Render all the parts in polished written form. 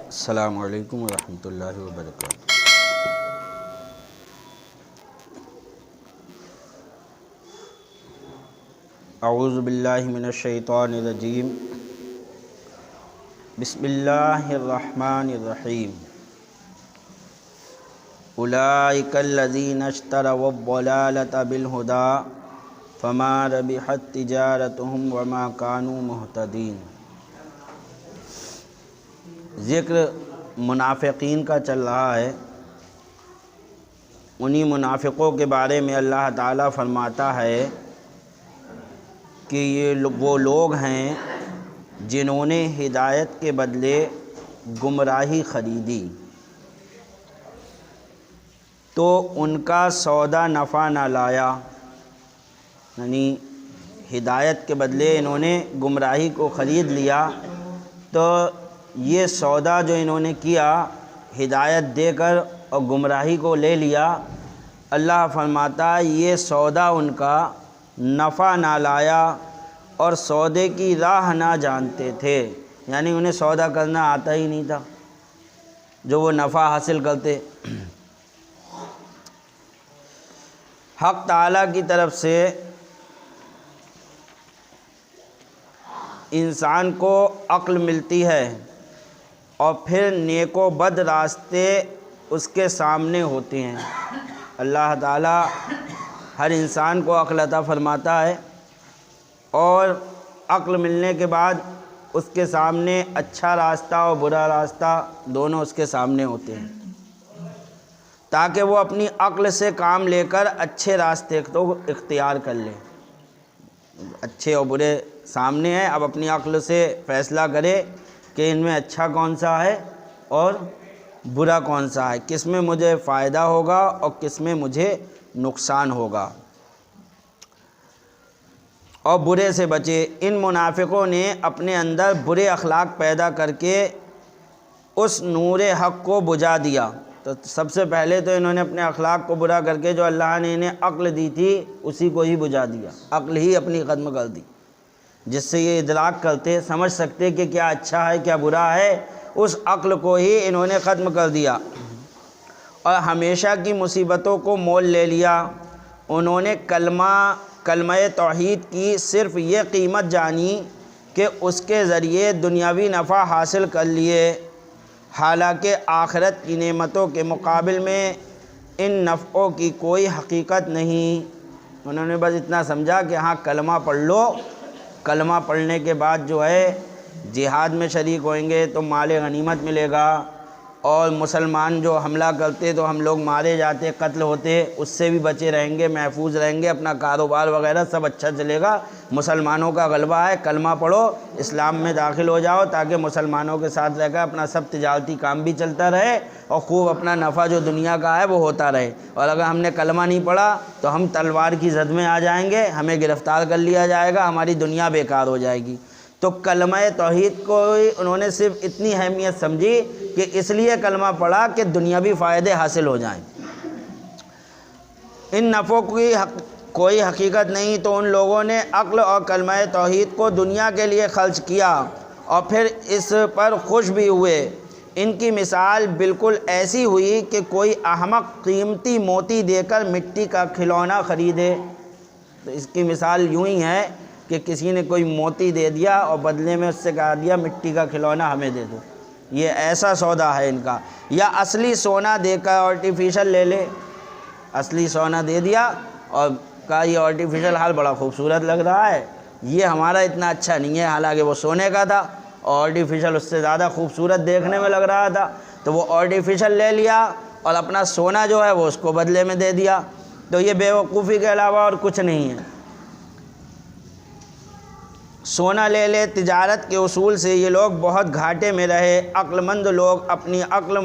السلام علیکم ورحمۃ اللہ وبرکاتہ۔ اعوذ باللہ من الشیطان الرجیم، بسم اللہ الرحمن الرحیم۔ اولئک الذین اشتروا الضلالۃ بالہدی فما ربحت تجارتہم وما کانوا مہتدین۔ ذکر منافقین کا چل رہا ہے۔ انہی منافقوں کے بارے میں اللہ تعالیٰ فرماتا ہے کہ یہ وہ لوگ ہیں جنہوں نے ہدایت کے بدلے گمراہی خریدی، تو ان کا سودا نفع نہ لایا، یعنی ہدایت کے بدلے انہوں نے گمراہی کو خرید لیا، تو یہ سودا جو انہوں نے کیا ہدایت دے کر اور گمراہی کو لے لیا، اللہ فرماتا ہے یہ سودا ان کا نفع نہ لایا اور سودے کی راہ نہ جانتے تھے، یعنی انہیں سودا کرنا آتا ہی نہیں تھا جو وہ نفع حاصل کرتے۔ حق تعالیٰ کی طرف سے انسان کو عقل ملتی ہے اور پھر نیک و بد راستے اس کے سامنے ہوتے ہیں۔ اللہ تعالیٰ ہر انسان کو عقل عطا فرماتا ہے اور عقل ملنے کے بعد اس کے سامنے اچھا راستہ اور برا راستہ دونوں اس کے سامنے ہوتے ہیں، تاکہ وہ اپنی عقل سے کام لے کر اچھے راستے کو اختیار کر لے۔ اچھے اور برے سامنے ہیں، اب اپنی عقل سے فیصلہ کرے کہ ان میں اچھا کون سا ہے اور برا کون سا ہے، کس میں مجھے فائدہ ہوگا اور کس میں مجھے نقصان ہوگا، اور برے سے بچے۔ ان منافقوں نے اپنے اندر برے اخلاق پیدا کر کے اس نور حق کو بجھا دیا۔ تو سب سے پہلے تو انہوں نے اپنے اخلاق کو برا کر کے جو اللہ نے انہیں عقل دی تھی اسی کو ہی بجھا دیا، عقل ہی اپنی ختم کر دی، جس سے یہ ادراک کرتے سمجھ سکتے کہ کیا اچھا ہے کیا برا ہے، اس عقل کو ہی انہوں نے ختم کر دیا اور ہمیشہ کی مصیبتوں کو مول لے لیا۔ انہوں نے کلمہ توحید کی صرف یہ قیمت جانی کہ اس کے ذریعے دنیاوی نفع حاصل کر لیے، حالانکہ آخرت کی نعمتوں کے مقابل میں ان نفعوں کی کوئی حقیقت نہیں۔ انہوں نے بس اتنا سمجھا کہ ہاں کلمہ پڑھ لو، کلمہ پڑھنے کے بعد جو ہے جہاد میں شریک ہوئیں گے تو مال غنیمت ملے گا، اور مسلمان جو حملہ کرتے تو ہم لوگ مارے جاتے قتل ہوتے اس سے بھی بچے رہیں گے، محفوظ رہیں گے، اپنا کاروبار وغیرہ سب اچھا چلے گا۔ مسلمانوں کا غلبہ ہے، کلمہ پڑھو، اسلام میں داخل ہو جاؤ، تاکہ مسلمانوں کے ساتھ رہ کر اپنا سب تجارتی کام بھی چلتا رہے اور خوب اپنا نفع جو دنیا کا ہے وہ ہوتا رہے۔ اور اگر ہم نے کلمہ نہیں پڑھا تو ہم تلوار کی زد میں آ جائیں گے، ہمیں گرفتار کر لیا جائے گا، ہماری دنیا بیکار ہو جائے گی۔ تو کلمہ توحید کو انہوں نے صرف اتنی اہمیت سمجھی کہ اس لیے کلمہ پڑھا کہ دنیاوی فائدے حاصل ہو جائیں۔ ان نفعوں کی کوئی حقیقت نہیں، تو ان لوگوں نے عقل اور کلمہ توحید کو دنیا کے لیے خرچ کیا اور پھر اس پر خوش بھی ہوئے۔ ان کی مثال بالکل ایسی ہوئی کہ کوئی احمق قیمتی موتی دے کر مٹی کا کھلونا خریدے۔ تو اس کی مثال یوں ہی ہے کہ کسی نے کوئی موتی دے دیا اور بدلے میں اس سے کہا دیا مٹی کا کھلونا ہمیں دے دو، یہ ایسا سودا ہے ان کا۔ یا اصلی سونا دے کر آرٹیفیشل لے لے، اصلی سونا دے دیا اور کہا یہ آرٹیفیشل حال بڑا خوبصورت لگ رہا ہے، یہ ہمارا اتنا اچھا نہیں ہے، حالانکہ وہ سونے کا تھا اور آرٹیفیشل اس سے زیادہ خوبصورت دیکھنے میں لگ رہا تھا، تو وہ آرٹیفیشل لے لیا اور اپنا سونا جو ہے وہ اس کو بدلے میں دے دیا۔ تو یہ بیوقوفی کے علاوہ اور کچھ نہیں ہے۔ سونا لے لے تجارت کے اصول سے یہ لوگ بہت گھاٹے میں رہے۔ عقل مند لوگ اپنی عقل،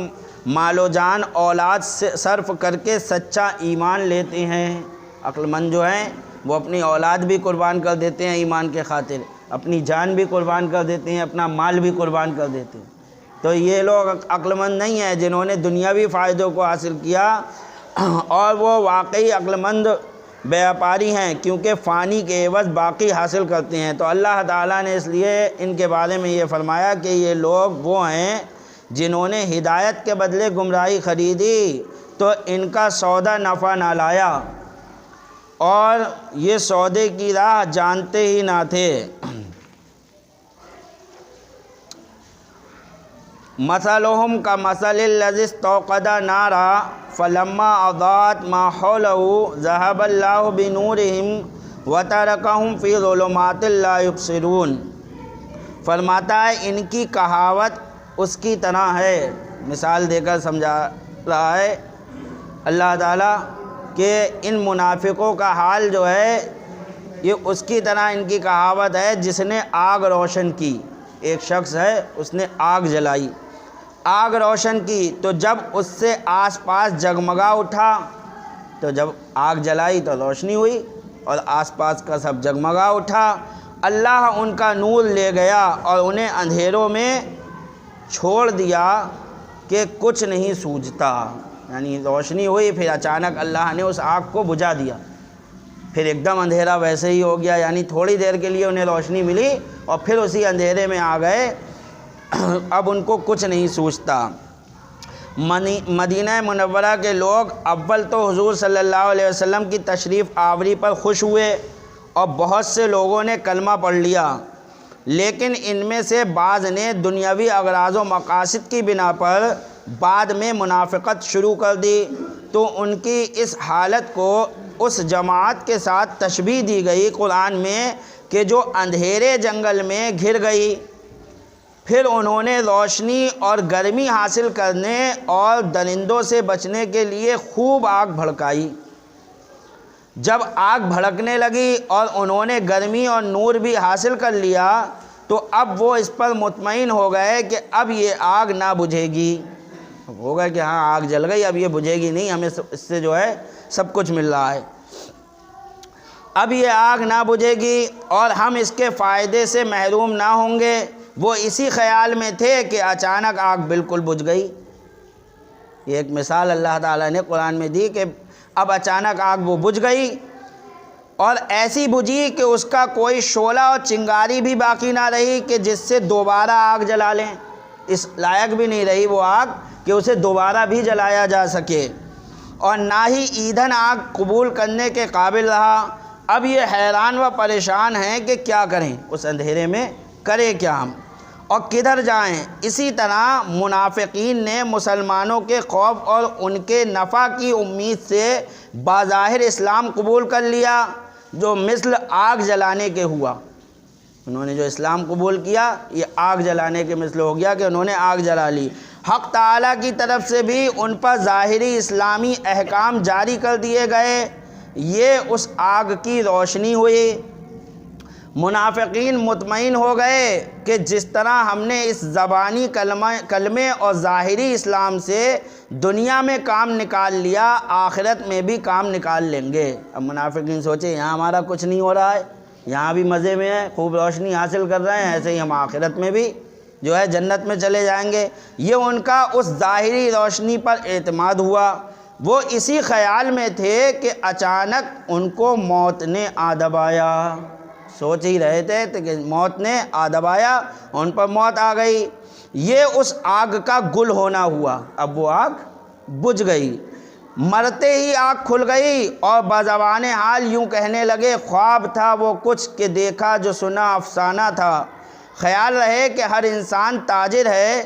مال و جان، اولاد سے صرف کر کے سچا ایمان لیتے ہیں۔ عقل مند جو ہیں وہ اپنی اولاد بھی قربان کر دیتے ہیں ایمان کے خاطر، اپنی جان بھی قربان کر دیتے ہیں، اپنا مال بھی قربان کر دیتے ہیں۔ تو یہ لوگ عقل مند نہیں ہیں جنہوں نے دنیاوی فائدوں کو حاصل کیا، اور وہ واقعی عقل مند بیاپاری ہیں، کیونکہ فانی کے عوض باقی حاصل کرتے ہیں۔ تو اللہ تعالیٰ نے اس لیے ان کے بارے میں یہ فرمایا کہ یہ لوگ وہ ہیں جنہوں نے ہدایت کے بدلے گمراہی خریدی تو ان کا سودا نفع نہ لایا اور یہ سودے کی راہ جانتے ہی نہ تھے۔ مثلہم کمثل الذی استوقد نارا فلما اضاءت ما حولہ ذہب اللہ بنورہم وترکہم فی ظلمات لا یبصرون۔ فرماتا ہے ان کی کہاوت اس کی طرح ہے، مثال دے کر سمجھا رہا ہے اللہ تعالیٰ کہ ان منافقوں کا حال جو ہے یہ اس کی طرح ان کی کہاوت ہے جس نے آگ روشن کی۔ ایک شخص ہے، اس نے آگ جلائی، آگ روشن کی تو جب اس سے آس پاس جگمگا اٹھا، تو جب آگ جلائی تو روشنی ہوئی اور آس پاس کا سب جگمگا اٹھا، اللہ ان کا نور لے گیا اور انہیں اندھیروں میں چھوڑ دیا کہ کچھ نہیں سوجھتا۔ یعنی روشنی ہوئی، پھر اچانک اللہ نے اس آگ کو بجھا دیا، پھر ایک دم اندھیرا ویسے ہی ہو گیا، یعنی تھوڑی دیر کے لیے انہیں روشنی ملی اور پھر اسی اندھیرے میں آ گئے، اب ان کو کچھ نہیں سوچتا۔ مدینہ منورہ کے لوگ اول تو حضور صلی اللہ علیہ وسلم کی تشریف آوری پر خوش ہوئے اور بہت سے لوگوں نے کلمہ پڑھ لیا، لیکن ان میں سے بعض نے دنیاوی اغراض و مقاصد کی بنا پر بعد میں منافقت شروع کر دی، تو ان کی اس حالت کو اس جماعت کے ساتھ تشبیہ دی گئی قرآن میں کہ جو اندھیرے جنگل میں گھر گئی، پھر انہوں نے روشنی اور گرمی حاصل کرنے اور درندوں سے بچنے کے لیے خوب آگ بھڑکائی۔ جب آگ بھڑکنے لگی اور انہوں نے گرمی اور نور بھی حاصل کر لیا تو اب وہ اس پر مطمئن ہو گئے کہ اب یہ آگ نہ بجھے گی۔ اب ہوگا کہ ہاں آگ جل گئی، اب یہ بجھے گی نہیں، ہمیں اس سے جو ہے سب کچھ مل رہا ہے، اب یہ آگ نہ بجھے گی اور ہم اس کے فائدے سے محروم نہ ہوں گے۔ وہ اسی خیال میں تھے کہ اچانک آگ بالکل بجھ گئی۔ یہ ایک مثال اللہ تعالیٰ نے قرآن میں دی کہ اب اچانک آگ وہ بجھ گئی اور ایسی بجھی کہ اس کا کوئی شعلہ اور چنگاری بھی باقی نہ رہی کہ جس سے دوبارہ آگ جلا لیں، اس لائق بھی نہیں رہی وہ آگ کہ اسے دوبارہ بھی جلایا جا سکے، اور نہ ہی ایندھن آگ قبول کرنے کے قابل رہا۔ اب یہ حیران و پریشان ہیں کہ کیا کریں، اس اندھیرے میں کرے کیا ہم اور کدھر جائیں۔ اسی طرح منافقین نے مسلمانوں کے خوف اور ان کے نفع کی امید سے بظاہر اسلام قبول کر لیا، جو مثل آگ جلانے کے ہوا۔ انہوں نے جو اسلام قبول کیا یہ آگ جلانے کے مثل ہو گیا کہ انہوں نے آگ جلا لی۔ حق تعالیٰ کی طرف سے بھی ان پر ظاہری اسلامی احکام جاری کر دیے گئے، یہ اس آگ کی روشنی ہوئی۔ منافقین مطمئن ہو گئے کہ جس طرح ہم نے اس زبانی کلمے اور ظاہری اسلام سے دنیا میں کام نکال لیا، آخرت میں بھی کام نکال لیں گے۔ اب منافقین سوچے یہاں ہمارا کچھ نہیں ہو رہا ہے، یہاں بھی مزے میں ہے، خوب روشنی حاصل کر رہے ہیں، ایسے ہی ہم آخرت میں بھی جو ہے جنت میں چلے جائیں گے۔ یہ ان کا اس ظاہری روشنی پر اعتماد ہوا۔ وہ اسی خیال میں تھے کہ اچانک ان کو موت نے آ دبایا، سوچ ہی رہے تھے کہ موت نے آ دبایا، ان پر موت آ گئی۔ یہ اس آگ کا گل ہونا ہوا، اب وہ آگ بجھ گئی۔ مرتے ہی آگ کھل گئی اور بزبان حال یوں کہنے لگے، خواب تھا وہ کچھ کہ دیکھا جو سنا افسانہ تھا۔ خیال رہے کہ ہر انسان تاجر ہے،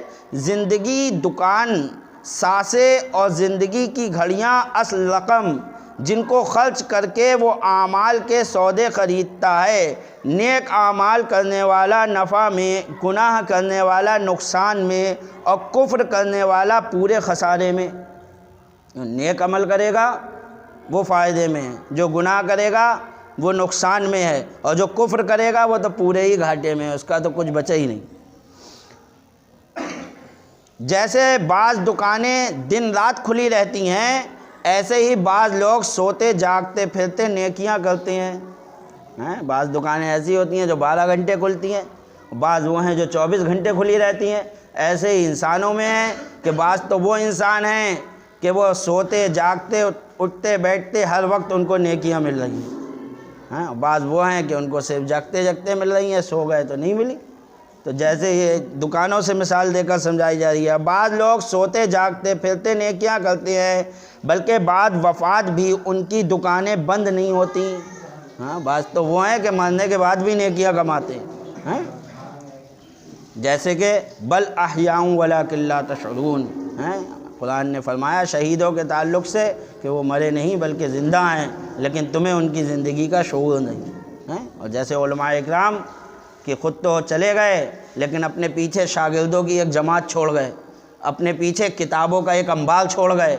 زندگی دکان ساسے اور زندگی کی گھڑیاں اصل رقم، جن کو خرچ کر کے وہ اعمال کے سودے خریدتا ہے۔ نیک اعمال کرنے والا نفع میں، گناہ کرنے والا نقصان میں اور کفر کرنے والا پورے خسارے میں۔ نیک عمل کرے گا وہ فائدے میں ہے، جو گناہ کرے گا وہ نقصان میں ہے، اور جو کفر کرے گا وہ تو پورے ہی گھاٹے میں ہے، اس کا تو کچھ بچا ہی نہیں۔ جیسے بعض دکانیں دن رات کھلی رہتی ہیں، ایسے ہی بعض لوگ سوتے جاگتے پھرتے نیکیاں کرتے ہیں۔ بعض دکانیں ایسی ہوتی ہیں جو 12 گھنٹے کھلتی ہیں، بعض وہ ہیں جو 24 گھنٹے کھلی رہتی ہیں۔ ایسے ہی انسانوں میں ہیں کہ بعض تو وہ انسان ہیں کہ وہ سوتے جاگتے اٹھتے بیٹھتے ہر وقت ان کو نیکیاں مل رہی ہیں، بعض وہ ہیں کہ ان کو صرف جاگتے جاگتے مل رہی ہیں، سو گئے تو نہیں ملی۔ تو جیسے یہ دکانوں سے مثال دے کر سمجھائی جا رہی ہے. بعض لوگ سوتے جاگتے پھرتے نیکیاں کرتے ہیں، بلکہ بعد وفات بھی ان کی دکانیں بند نہیں ہوتی. ہاں، بعض تو وہ ہیں کہ مرنے کے بعد بھی نیکیاں کماتے ہیں. جیسے کہ بل احیاء ولکن لا تشعرون. قرآن نے فرمایا شہیدوں کے تعلق سے کہ وہ مرے نہیں بلکہ زندہ ہیں، لیکن تمہیں ان کی زندگی کا شعور نہیں. اور جیسے علماء اکرام کہ خود تو چلے گئے لیکن اپنے پیچھے شاگردوں کی ایک جماعت چھوڑ گئے، اپنے پیچھے کتابوں کا ایک انبار چھوڑ گئے.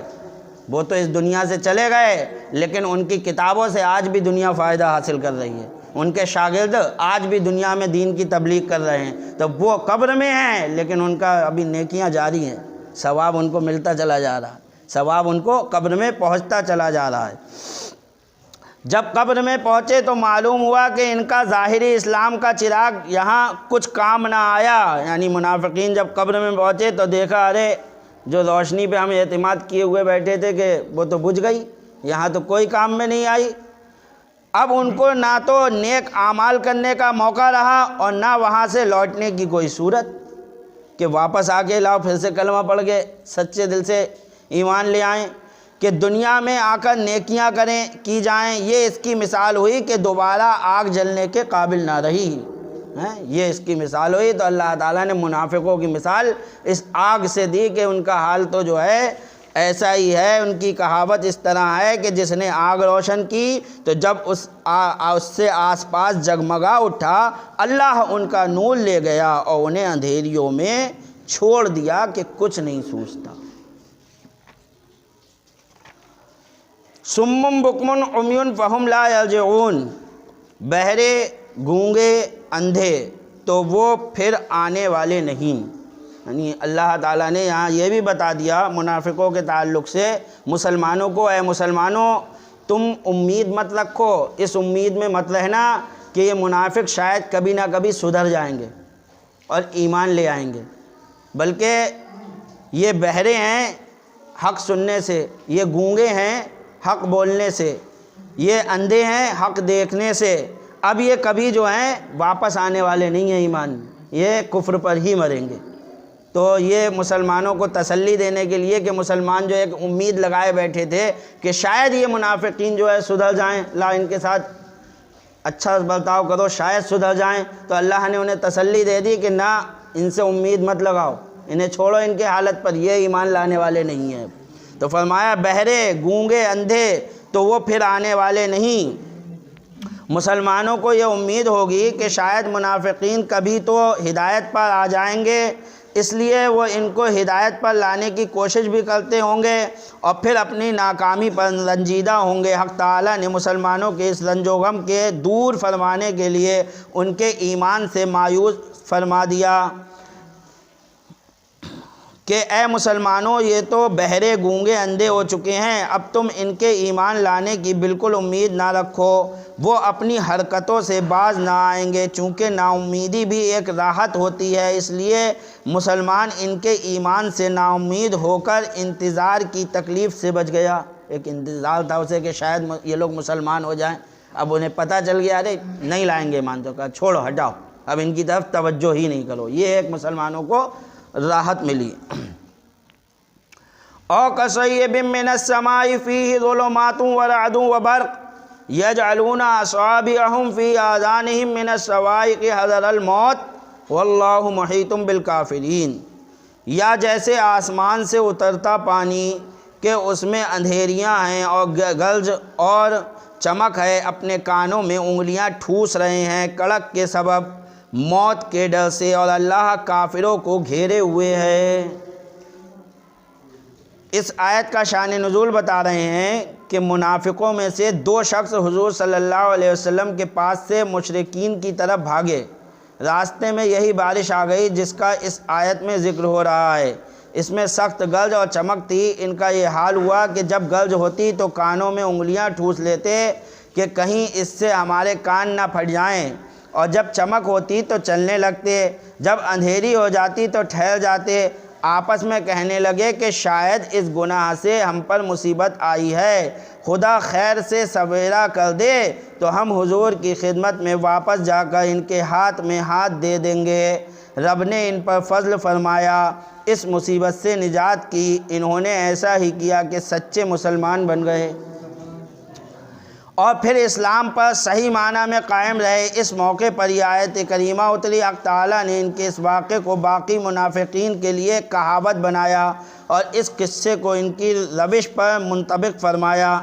وہ تو اس دنیا سے چلے گئے لیکن ان کی کتابوں سے آج بھی دنیا فائدہ حاصل کر رہی ہے. ان کے شاگرد آج بھی دنیا میں دین کی تبلیغ کر رہے ہیں. تو وہ قبر میں ہیں لیکن ان کا ابھی نیکیاں جاری ہیں، ثواب ان کو ملتا چلا جا رہا ہے، ثواب ان کو قبر میں پہنچتا چلا جا رہا ہے. جب قبر میں پہنچے تو معلوم ہوا کہ ان کا ظاہری اسلام کا چراغ یہاں کچھ کام نہ آیا. یعنی منافقین جب قبر میں پہنچے تو دیکھا ارے جو روشنی پہ ہم اعتماد کیے ہوئے بیٹھے تھے کہ وہ تو بجھ گئی، یہاں تو کوئی کام میں نہیں آئی. اب ان کو نہ تو نیک اعمال کرنے کا موقع رہا اور نہ وہاں سے لوٹنے کی کوئی صورت کہ واپس آ کے لاؤ پھر سے کلمہ پڑھ کے سچے دل سے ایمان لے آئیں، کہ دنیا میں آ کر نیکیاں کی جائیں. یہ اس کی مثال ہوئی کہ دوبارہ آگ جلنے کے قابل نہ رہی. یہ اس کی مثال ہوئی. تو اللہ تعالیٰ نے منافقوں کی مثال اس آگ سے دی کہ ان کا حال تو جو ہے ایسا ہی ہے. ان کی کہاوت اس طرح ہے کہ جس نے آگ روشن کی تو جب اس سے آس پاس جگمگا اٹھا اللہ ان کا نور لے گیا اور انہیں اندھیریوں میں چھوڑ دیا کہ کچھ نہیں سوچتا. سم بکم عمی فہم لا یرجعون. بہرے، گونگے، اندھے تو وہ پھر آنے والے نہیں. یعنی اللہ تعالیٰ نے یہاں یہ بھی بتا دیا منافقوں کے تعلق سے مسلمانوں کو، اے مسلمانوں تم امید مت رکھو، اس امید میں مت رہنا کہ یہ منافق شاید کبھی نہ کبھی سدھر جائیں گے اور ایمان لے آئیں گے، بلکہ یہ بہرے ہیں حق سننے سے، یہ گونگے ہیں حق بولنے سے، یہ اندھے ہیں حق دیکھنے سے. اب یہ کبھی جو ہیں واپس آنے والے نہیں ہیں ایمان، یہ کفر پر ہی مریں گے. تو یہ مسلمانوں کو تسلی دینے کے لیے کہ مسلمان جو ایک امید لگائے بیٹھے تھے کہ شاید یہ منافقین جو ہے سدھر جائیں، لا ان کے ساتھ اچھا برتاؤ کرو شاید سدھر جائیں، تو اللہ نے انہیں تسلی دے دی کہ نہ، ان سے امید مت لگاؤ، انہیں چھوڑو ان کے حالت پر، یہ ایمان لانے والے نہیں ہیں. تو فرمایا بہرے، گونگے، اندھے تو وہ پھر آنے والے نہیں. مسلمانوں کو یہ امید ہوگی کہ شاید منافقین کبھی تو ہدایت پر آ جائیں گے، اس لیے وہ ان کو ہدایت پر لانے کی کوشش بھی کرتے ہوں گے اور پھر اپنی ناکامی پر رنجیدہ ہوں گے. حق تعالیٰ نے مسلمانوں کے اس رنج و غم کے دور فرمانے کے لیے ان کے ایمان سے مایوس فرما دیا کہ اے مسلمانوں یہ تو بہرے، گونگے، اندھے ہو چکے ہیں، اب تم ان کے ایمان لانے کی بالکل امید نہ رکھو. وہ اپنی حرکتوں سے باز نہ آئیں گے، چونکہ نا امیدی بھی ایک راحت ہوتی ہے. اس لیے مسلمان ان کے ایمان سے نا امید ہو کر انتظار کی تکلیف سے بچ گیا. ایک انتظار تھا اسے کہ شاید یہ لوگ مسلمان ہو جائیں، اب انہیں پتہ چل گیا ارے نہیں لائیں گے ایمان، تو کہا چھوڑو ہٹاؤ، اب ان کی طرف توجہ ہی نہیں کرو. یہ ایک مسلمانوں کو راحت ملی. او کصیب من السماء فیہ ظلمات ورعد وبرق یجعلون اصابعهم فی آذانهم من الصواعق حذر الموت واللہ محیط بالکافرین. یا جیسے آسمان سے اترتا پانی کہ اس میں اندھیریاں ہیں اور گرج اور چمک ہے، اپنے کانوں میں انگلیاں ٹھوس رہے ہیں کڑک کے سبب موت کے ڈر سے، اور اللہ کافروں کو گھیرے ہوئے ہے. اس آیت کا شان نزول بتا رہے ہیں کہ منافقوں میں سے دو شخص حضور صلی اللہ علیہ وسلم کے پاس سے مشرکین کی طرف بھاگے. راستے میں یہی بارش آ گئی جس کا اس آیت میں ذکر ہو رہا ہے. اس میں سخت گرج اور چمک تھی. ان کا یہ حال ہوا کہ جب گرج ہوتی تو کانوں میں انگلیاں ٹھوس لیتے کہ کہیں اس سے ہمارے کان نہ پھٹ جائیں، اور جب چمک ہوتی تو چلنے لگتے، جب اندھیری ہو جاتی تو ٹھہر جاتے. آپس میں کہنے لگے کہ شاید اس گناہ سے ہم پر مصیبت آئی ہے، خدا خیر سے سویرا کر دے تو ہم حضور کی خدمت میں واپس جا کر ان کے ہاتھ میں ہاتھ دے دیں گے۔ رب نے ان پر فضل فرمایا، اس مصیبت سے نجات کی، انہوں نے ایسا ہی کیا کہ سچے مسلمان بن گئے اور پھر اسلام پر صحیح معنی میں قائم رہے۔ اس موقع پر یہ آیت کریمہ اتری، حق تعالیٰ نے ان کے اس واقعے کو باقی منافقین کے لیے کہاوت بنایا اور اس قصے کو ان کی روش پر منطبق فرمایا۔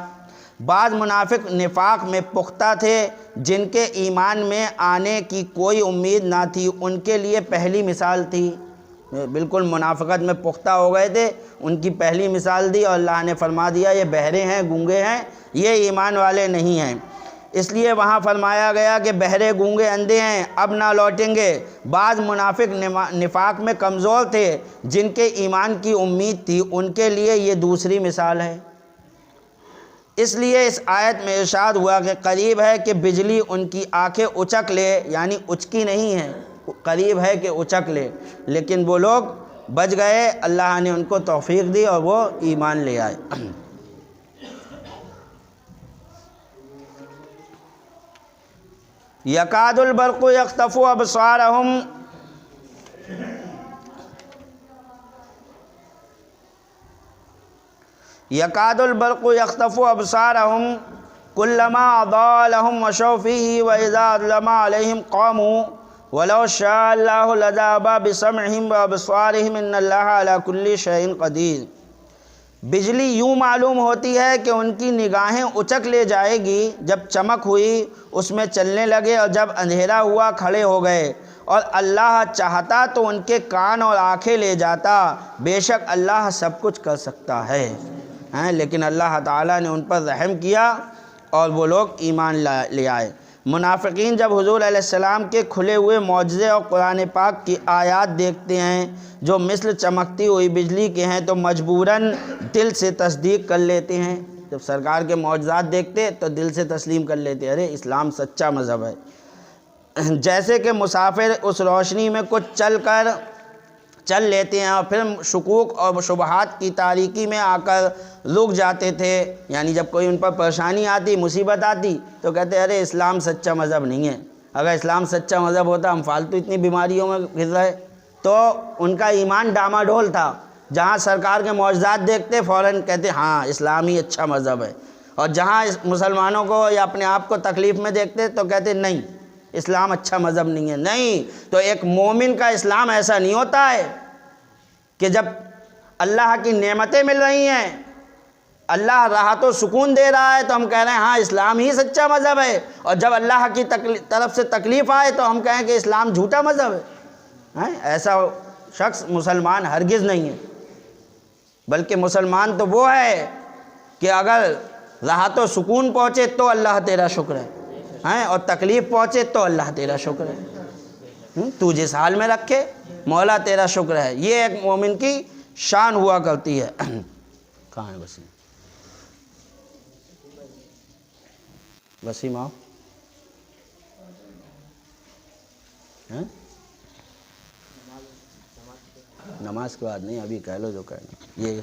بعض منافق نفاق میں پختہ تھے، جن کے ایمان میں آنے کی کوئی امید نہ تھی، ان کے لیے پہلی مثال تھی۔ بالکل منافقت میں پختہ ہو گئے تھے، ان کی پہلی مثال دی اور اللہ نے فرما دیا یہ بہرے ہیں، گونگے ہیں، یہ ایمان والے نہیں ہیں۔ اس لیے وہاں فرمایا گیا کہ بہرے، گونگے، اندھے ہیں، اب نہ لوٹیں گے۔ بعض منافق نفاق میں کمزور تھے، جن کے ایمان کی امید تھی، ان کے لیے یہ دوسری مثال ہے۔ اس لیے اس آیت میں ارشاد ہوا کہ قریب ہے کہ بجلی ان کی آنکھیں اچک لے، یعنی اچکی نہیں ہے، قریب ہے کہ اچک لے، لیکن وہ لوگ بچ گئے، اللہ نے ان کو توفیق دی اور وہ ایمان لے آئے۔ یکاد البرق یخطف ابصارہم، یکاد البرق یخطف ابصارہم کلما اضاء لهم مشوا فیہ واذا اظلم علیہم قاموا ولو شاء اللہ لذہب بسمعہم وابصارہم ان اللہ علی کل شیء قدیر۔ بجلی یوں معلوم ہوتی ہے کہ ان کی نگاہیں اچک لے جائے گی، جب چمک ہوئی اس میں چلنے لگے اور جب اندھیرا ہوا کھڑے ہو گئے، اور اللہ چاہتا تو ان کے کان اور آنکھیں لے جاتا، بے شک اللہ سب کچھ کر سکتا ہے۔ لیکن اللہ تعالیٰ نے ان پر رحم کیا اور وہ لوگ ایمان لے آئے۔ منافقین جب حضور علیہ السلام کے کھلے ہوئے معجزے اور قرآن پاک کی آیات دیکھتے ہیں جو مثل چمکتی ہوئی بجلی کے ہیں تو مجبوراً دل سے تصدیق کر لیتے ہیں۔ جب سرکار کے معجزات دیکھتے تو دل سے تسلیم کر لیتے، ارے اسلام سچا مذہب ہے۔ جیسے کہ مسافر اس روشنی میں کچھ چل لیتے ہیں اور پھر شکوک اور شبہات کی تاریکی میں آ کر رک جاتے تھے، یعنی جب کوئی ان پر پریشانی آتی، مصیبت آتی تو کہتے ارے اسلام سچا مذہب نہیں ہے، اگر اسلام سچا مذہب ہوتا ہم فالتو اتنی بیماریوں میں گھر رہے۔ تو ان کا ایمان ڈاماڈول تھا، جہاں سرکار کے معجزات دیکھتے فوراً کہتے ہاں اسلام ہی اچھا مذہب ہے، اور جہاں مسلمانوں کو یا اپنے آپ کو تکلیف میں دیکھتے تو کہتے نہیں اسلام اچھا مذہب نہیں ہے۔ نہیں، تو ایک مومن کا اسلام ایسا نہیں ہوتا ہے کہ جب اللہ کی نعمتیں مل رہی ہیں، اللہ راحت و سکون دے رہا ہے تو ہم کہہ رہے ہیں ہاں اسلام ہی سچا مذہب ہے، اور جب اللہ کی طرف سے تکلیف آئے تو ہم کہیں کہ اسلام جھوٹا مذہب ہے۔ ایسا شخص مسلمان ہرگز نہیں ہے، بلکہ مسلمان تو وہ ہے کہ اگر راحت و سکون پہنچے تو اللہ تیرا شکر ہے، اور تکلیف پہنچے تو اللہ تیرا شکر ہے، تو جس حال میں رکھے مولا تیرا شکر ہے۔ یہ ایک مومن کی شان ہوا کرتی ہے۔ کہاں ہے وسیم؟ وسیم آؤ۔ نماز کے بعد نہیں، ابھی کہہ لو جو کہنا یہ